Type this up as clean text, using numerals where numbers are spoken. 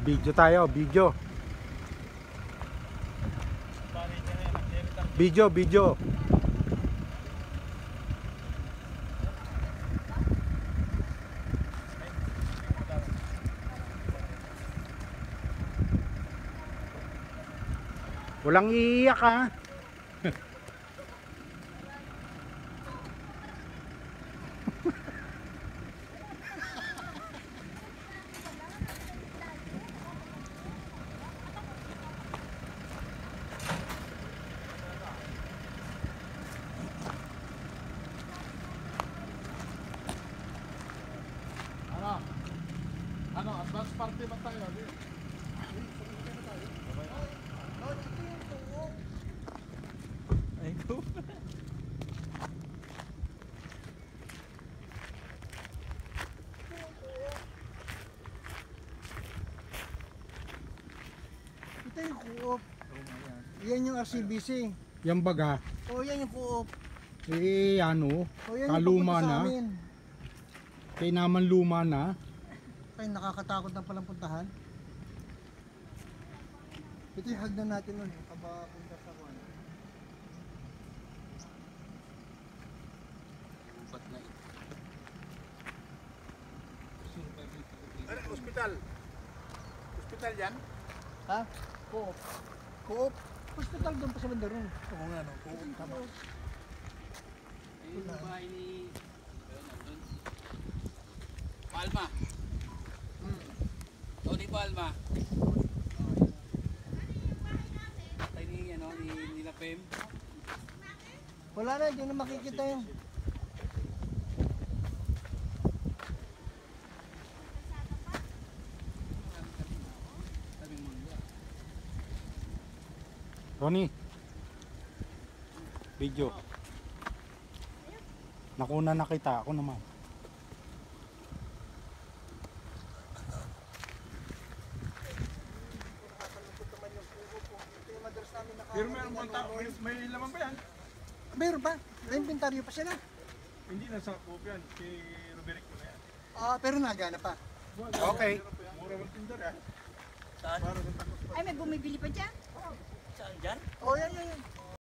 Video tayo, video. Video. Walang iiyak ha. Advance party ba tayo? Ay ko. Ito yung co-op. Yan yung RCBC. Yan baga. O yan yung co-op. Ano, O yan kaluma yung na. papunta sa amin. Kaya naman luma na. Ay nakakatakot na palang puntahan. Ito yung hagdan natin nun. Kabapunta sa kuwan. Hospital. Hospital yan? Ha? Co-op. Co-op. Hospital doon pa sa banda ron. Oo nga no, co-op tama. Yung bahay ni Palma. Tony Palma. Tay ni ano ni nila Pem. Wala na, hindi na makikita yun. Ronnie. Video. Nakuna na kita, ako naman. Pero meron bang tao? May laman ba yan? Meron ba? May inventaryo pa sila. Hindi na sa co-op yan. Si Ruberic ko na yan. Pero nagana pa. Okay. Mura ng tindar yan. Saan? Para sa takot pa. Ay, may bumibili pa dyan? Saan dyan? O yan.